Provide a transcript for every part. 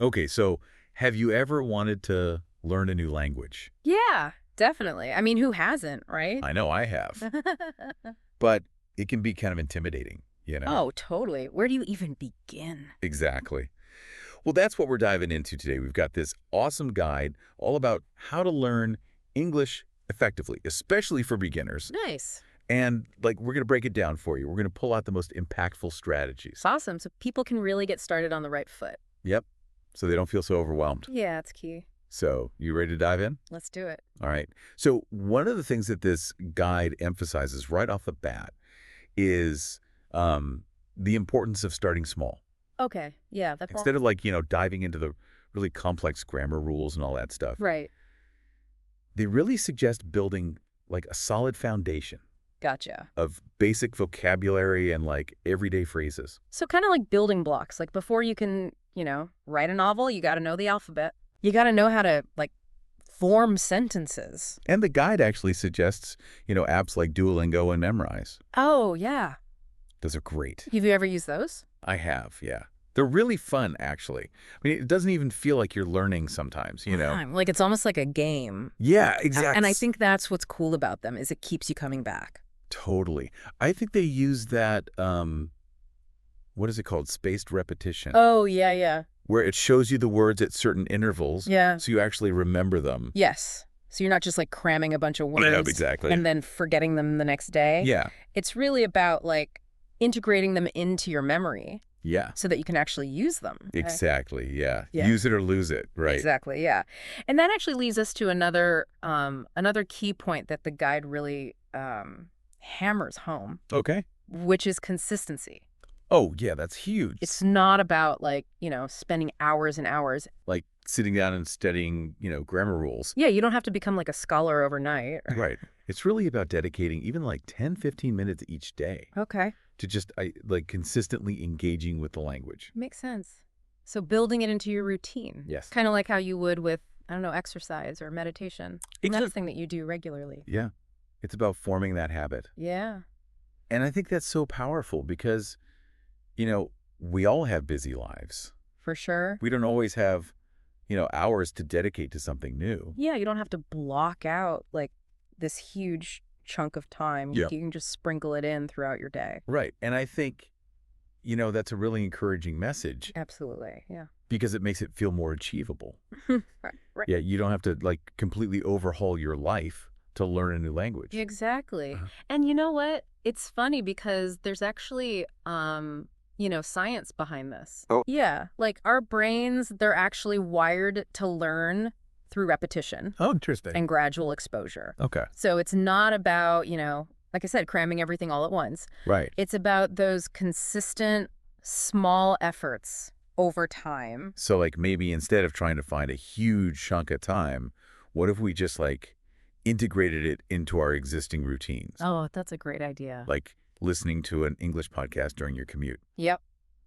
Okay, so have you ever wanted to learn a new language? Yeah, definitely. I mean, who hasn't, right? I know I have, but it can be kind of intimidating, you know? Oh, totally. Where do you even begin? Exactly. Well, that's what we're diving into today. We've got this awesome guide all about how to learn English effectively, especially for beginners. Nice. And we're going to break it down for you. We're going to pull out the most impactful strategies. Awesome. So people can really get started on the right foot. Yep. So they don't feel so overwhelmed. Yeah, it's key. So you ready to dive in? Let's do it. All right. So one of the things that this guide emphasizes right off the bat is the importance of starting small. Okay. Yeah, that's Instead of diving into the really complex grammar rules and all that stuff, right. they really suggest building like a solid foundation Gotcha. of basic vocabulary and everyday phrases. So kind of like building blocks. Like before you can, write a novel, you got to know the alphabet. You got to know how to form sentences. And the guide actually suggests, apps like Duolingo and Memrise. Oh, yeah. Those are great. Have you ever used those? I have, yeah. They're really fun, actually. I mean, it doesn't even feel like you're learning sometimes, Like it's almost like a game. Yeah, exactly. And I think that's what's cool about them is it keeps you coming back. Totally. I think they use that, what is it called? Spaced repetition. Oh, yeah, yeah. Where it shows you the words at certain intervals. Yeah. So you actually remember them. Yes. So you're not just cramming a bunch of words. Yeah, exactly. And then forgetting them the next day. Yeah. It's really about integrating them into your memory. Yeah. So that you can actually use them. Exactly. Yeah. Yeah. Use it or lose it. Right. Exactly. Yeah. And that actually leads us to another key point that the guide really hammers home. Okay. Which is consistency. Oh, yeah, that's huge. It's not about spending hours and hours. Like sitting down and studying, grammar rules. Yeah, you don't have to become a scholar overnight. Right. It's really about dedicating even 10, 15 minutes each day. Okay. To just consistently engaging with the language. Makes sense. So building it into your routine. Yes. Kind of like how you would with, I don't know, exercise or meditation. That's something that you do regularly. Yeah. It's about forming that habit. Yeah. And I think that's so powerful because, we all have busy lives. For sure. We don't always have, hours to dedicate to something new. Yeah, you don't have to block out this huge chunk of time. Yep. You can just sprinkle it in throughout your day. Right. And I think, that's a really encouraging message. Absolutely. Yeah. Because it makes it feel more achievable. Right. Yeah, you don't have to completely overhaul your life to learn a new language. Exactly. And you know what? It's funny because there's actually science behind this. Oh. Yeah. Our brains, they're actually wired to learn through repetition. Oh, interesting. And gradual exposure. Okay. So it's not about, like I said, cramming everything all at once. Right. It's about those consistent, small efforts over time. So maybe instead of trying to find a huge chunk of time, what if we just integrated it into our existing routines? Oh, that's a great idea. Like listening to an English podcast during your commute. Yep.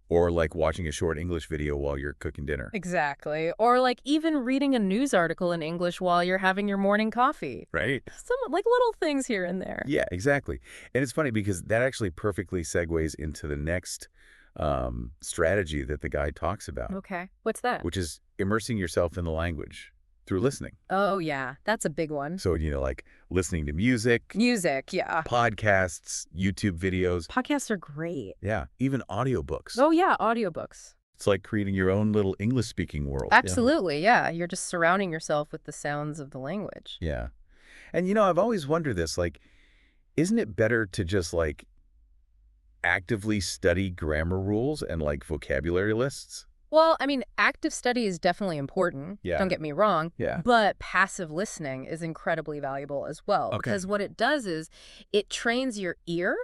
Or watching a short English video while you're cooking dinner. Exactly. Or even reading a news article in English while you're having your morning coffee. Right. Some little things here and there. Yeah, exactly. And it's funny because that actually perfectly segues into the next strategy that the guide talks about. Okay. What's that? Which is immersing yourself in the language through listening. Oh, yeah. That's a big one. So, listening to music. Music, yeah. Podcasts, YouTube videos. Podcasts are great. Yeah. Even audiobooks. Oh, yeah. Audiobooks. It's like creating your own little English-speaking world. Absolutely, yeah. You're just surrounding yourself with the sounds of the language. Yeah. And, I've always wondered this, isn't it better to just, actively study grammar rules and, vocabulary lists? Well, I mean, active study is definitely important. Yeah. Don't get me wrong. Yeah. But passive listening is incredibly valuable as well. Okay. Because what it does is it trains your ear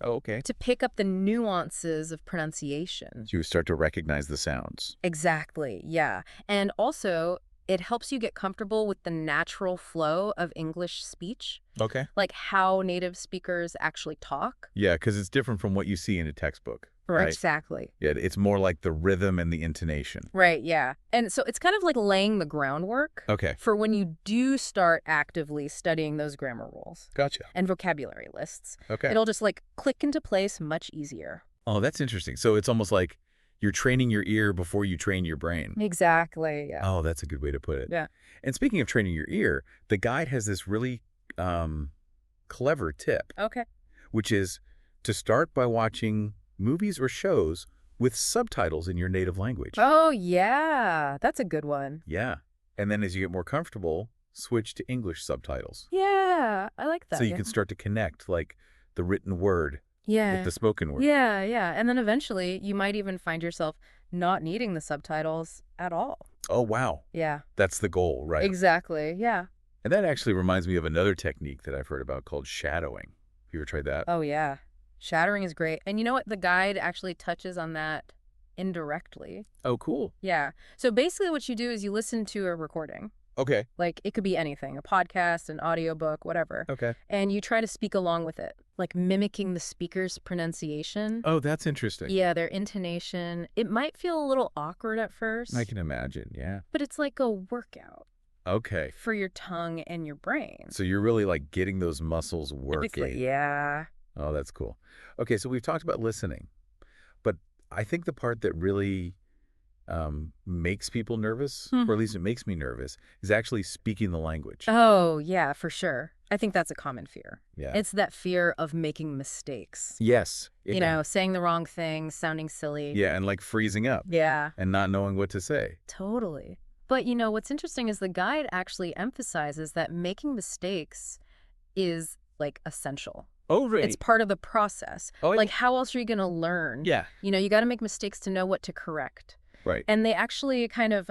Oh, okay. to pick up the nuances of pronunciation. So you start to recognize the sounds. Exactly, yeah. And also, it helps you get comfortable with the natural flow of English speech, Okay. like how native speakers actually talk. Yeah, because it's different from what you see in a textbook. Right. Exactly. Yeah, it's more like the rhythm and the intonation. Right, yeah. And so it's kind of like laying the groundwork Okay. for when you do start actively studying those grammar rules Gotcha. and vocabulary lists. Okay. It'll just click into place much easier. Oh, that's interesting. So it's almost like you're training your ear before you train your brain. Exactly, yeah. Oh, that's a good way to put it. Yeah. And speaking of training your ear, the guide has this really clever tip, Okay. which is to start by watching movies or shows with subtitles in your native language. Oh, yeah. That's a good one. Yeah. And then as you get more comfortable, switch to English subtitles. Yeah, I like that. So you yeah. can start to connect like the written word Yeah. with the spoken word. Yeah, yeah. And then eventually you might even find yourself not needing the subtitles at all. Oh, wow. Yeah. That's the goal, right? Exactly. Yeah. And that actually reminds me of another technique that I've heard about called shadowing. Have you ever tried that? Oh, yeah. Shattering is great. And you know what? The guide actually touches on that indirectly. Oh, cool. Yeah. So basically what you do is you listen to a recording. Okay. Like it could be anything, a podcast, an audiobook, whatever. Okay. And you try to speak along with it, like mimicking the speaker's pronunciation. Oh, that's interesting. Yeah, their intonation. It might feel a little awkward at first, I can imagine, yeah. but it's like a workout Okay. for your tongue and your brain. So you're really like getting those muscles working. Yeah. Oh, that's cool. Okay, so we've talked about listening, but I think the part that really makes people nervous, or at least it makes me nervous, is actually speaking the language. Oh, yeah, for sure. I think that's a common fear. Yeah. It's that fear of making mistakes. Yes. You know, saying the wrong thing, sounding silly. Yeah, and like freezing up Yeah. and not knowing what to say. Totally. But, you know, what's interesting is the guide actually emphasizes that making mistakes is, like, essential. Oh, really? It's part of the process. Oh, yeah. Like, how else are you going to learn? Yeah. You know, you got to make mistakes to know what to correct. Right. And they actually kind of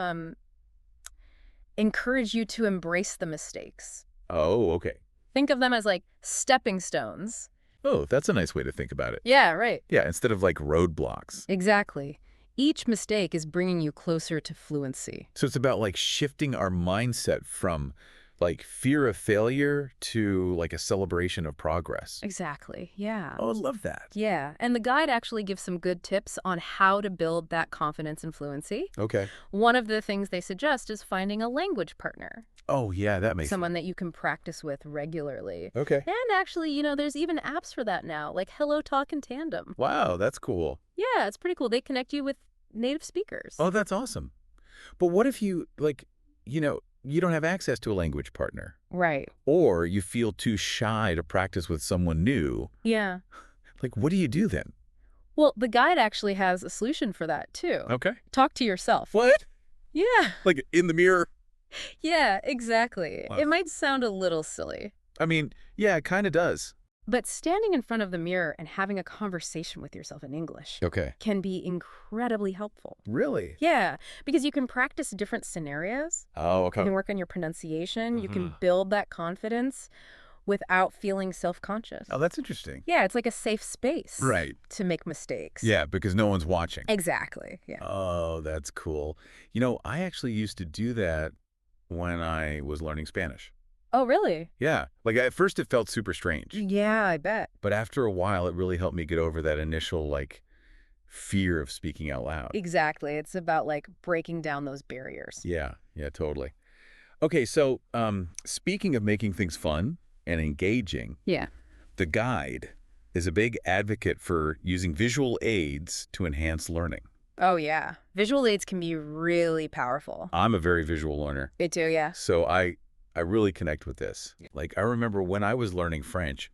encourage you to embrace the mistakes. Oh, okay. Think of them as, like, stepping stones. Oh, that's a nice way to think about it. Yeah, right. Yeah, instead of like roadblocks. Exactly. Each mistake is bringing you closer to fluency. So it's about like shifting our mindset from like fear of failure to like a celebration of progress. Exactly. Yeah. Oh, I love that. Yeah. And the guide actually gives some good tips on how to build that confidence and fluency. Okay. One of the things they suggest is finding a language partner, Oh, yeah, that makes someone that you can practice with regularly. Okay. And actually, you know, there's even apps for that now, like Hello Talk and Tandem. Wow, that's cool. Yeah, it's pretty cool. They connect you with native speakers. Oh, that's awesome. But what if you like, you know, you don't have access to a language partner, Right. or you feel too shy to practice with someone new? Yeah. Like, what do you do then? Well, the guide actually has a solution for that, too. Okay. Talk to yourself. What? Yeah. Like in the mirror? Yeah, exactly. Wow. It might sound a little silly, I mean, yeah, it kind of does. but standing in front of the mirror and having a conversation with yourself in English Okay. can be incredibly helpful. Really? Yeah, because you can practice different scenarios. Oh, You okay. can work on your pronunciation. You can Mhm. build that confidence without feeling self-conscious. Oh, that's interesting. Yeah, it's like a safe space Right. to make mistakes. Yeah, because no one's watching. Exactly. Yeah. Oh, that's cool. You know, I actually used to do that when I was learning Spanish. Oh, really? Yeah. Like at first it felt super strange, Yeah, I bet. but after a while it really helped me get over that initial like fear of speaking out loud. Exactly. It's about like breaking down those barriers. Yeah, yeah, totally. Okay, so speaking of making things fun and engaging, Yeah. the guide is a big advocate for using visual aids to enhance learning. Oh, yeah. Visual aids can be really powerful. I'm a very visual learner, Me too, yeah. so I really connect with this. Like, I remember when I was learning French,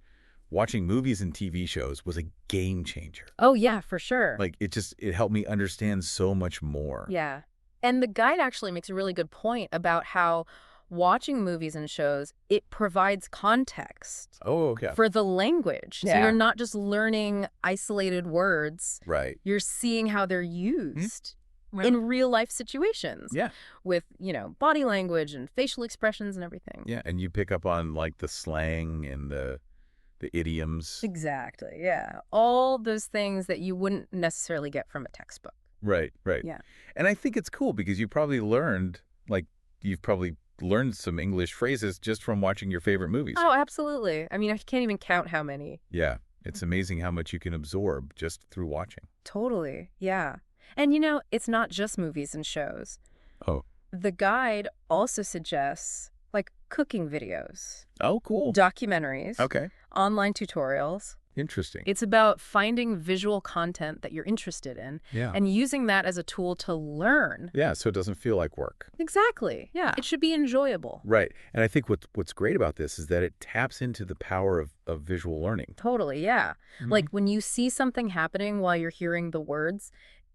watching movies and TV shows was a game changer. Oh, yeah, for sure. Like, it helped me understand so much more. Yeah. And the guide actually makes a really good point about how watching movies and shows, it provides context Oh, okay. for the language. So Yeah. you're not just learning isolated words. Right. You're seeing how they're used in real life situations. Yeah. With, you know, body language and facial expressions and everything. Yeah, and you pick up on, like, the slang and the idioms. Exactly. Yeah. All those things that you wouldn't necessarily get from a textbook. Right, right. Yeah. And I think it's cool because you've probably learned some English phrases just from watching your favorite movies. Oh, absolutely. I mean, I can't even count how many. Yeah. It's amazing how much you can absorb just through watching. Totally. Yeah. And you know, it's not just movies and shows. Oh. The guide also suggests like cooking videos, Oh, cool. documentaries, Okay. online tutorials, Interesting. It's about finding visual content that you're interested in Yeah. and using that as a tool to learn. Yeah, so it doesn't feel like work. Exactly. Yeah. It should be enjoyable. Right. And I think what's great about this is that it taps into the power of visual learning. Totally, yeah. Like when you see something happening while you're hearing the words,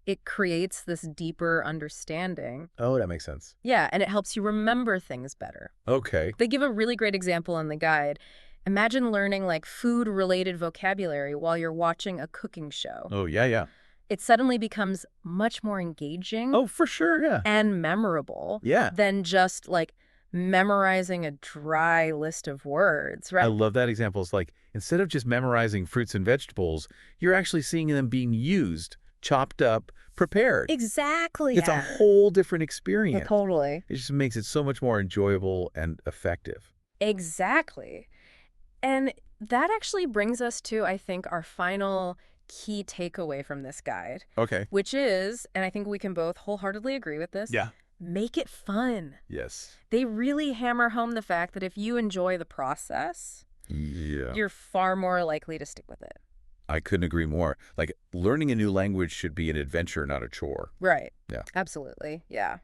it creates this deeper understanding. Oh, that makes sense. Yeah, and it helps you remember things better. Okay. They give a really great example in the guide. Imagine learning like food-related vocabulary while you're watching a cooking show. Oh, yeah. It suddenly becomes much more engaging Oh, for sure, yeah. and memorable Yeah. than just like memorizing a dry list of words, I right? love that example. It's like, instead of just memorizing fruits and vegetables, you're actually seeing them being used, chopped up, prepared. Exactly. It's a whole different experience. Totally. It just makes it so much more enjoyable and effective. Exactly. And that actually brings us to, I think, our final key takeaway from this guide, Okay. which is, and I think we can both wholeheartedly agree with this, Yeah. make it fun. Yes. They really hammer home the fact that if you enjoy the process, Yeah. you're far more likely to stick with it. I couldn't agree more. Like, learning a new language should be an adventure, not a chore. Right. Yeah. Absolutely. Yeah.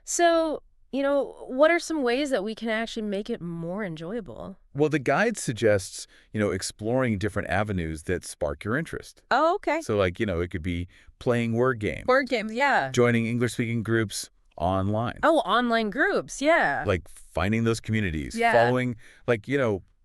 So, what are some ways that we can actually make it more enjoyable? Well, the guide suggests, exploring different avenues that spark your interest. Oh, okay. So, like, it could be playing word games, Board games, yeah. joining English-speaking groups online, Oh, online groups, yeah. like finding those communities, Yeah. following, like,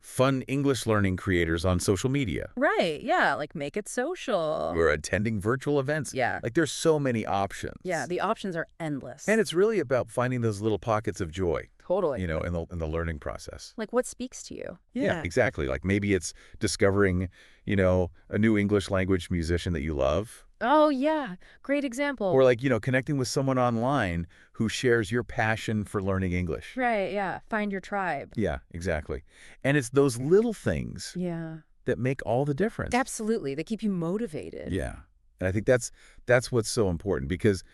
fun English learning creators on social media, Right, yeah, like make it social. or attending virtual events. Yeah. Like, there's so many options. Yeah, the options are endless. And it's really about finding those little pockets of joy, totally. in the learning process. Like what speaks to you? Yeah, exactly. Like maybe it's discovering, a new English language musician that you love, Oh, yeah. Great example. or like, connecting with someone online who shares your passion for learning English. Right, yeah. Find your tribe. Yeah, exactly. And it's those little things Yeah. that make all the difference. Absolutely. They keep you motivated. Yeah. And I think that's what's so important because,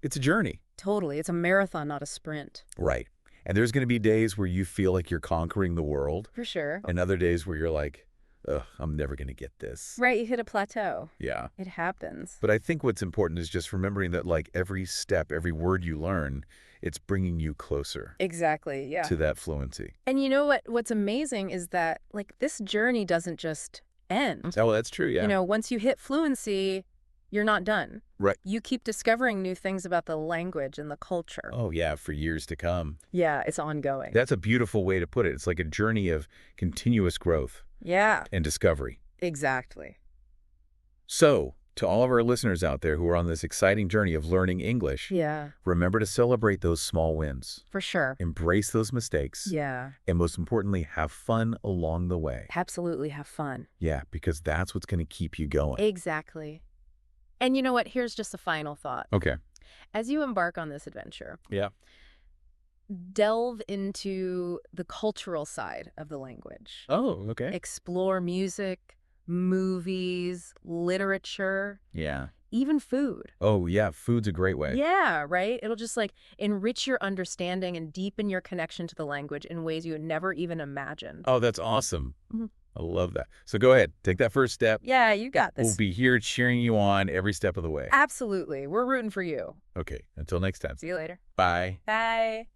it's a journey. Totally. It's a marathon, not a sprint. Right. And there's going to be days where you feel like you're conquering the world, For sure. and other days where you're like, ugh, I'm never going to get this. Right, you hit a plateau. Yeah. It happens. But I think what's important is just remembering that, like, every step, every word you learn, it's bringing you closer Exactly, yeah. to that fluency. And you know what's amazing is that, like, this journey doesn't just end. Oh, well, that's true, yeah. Once you hit fluency, you're not done. Right. You keep discovering new things about the language and the culture. Oh, yeah, for years to come. Yeah, it's ongoing. That's a beautiful way to put it. It's like a journey of continuous growth Yeah, and discovery. exactly. So, to all of our listeners out there who are on this exciting journey of learning English, Yeah, remember to celebrate those small wins. for sure. Embrace those mistakes. Yeah, And most importantly, have fun along the way. absolutely have fun. Yeah, because that's what's going to keep you going. Exactly. And you know what? Here's just a final thought. Okay. As you embark on this adventure, Yeah. delve into the cultural side of the language. Oh, okay. Explore music, movies, literature, Yeah. even food. Oh, yeah. Food's a great way. Yeah, right? It'll just like enrich your understanding and deepen your connection to the language in ways you had never even imagined. Oh, that's awesome. Mhm. I love that. So go ahead. Take that first step. Yeah, you got this. We'll be here cheering you on every step of the way. Absolutely. We're rooting for you. Okay. Until next time. See you later. Bye. Bye.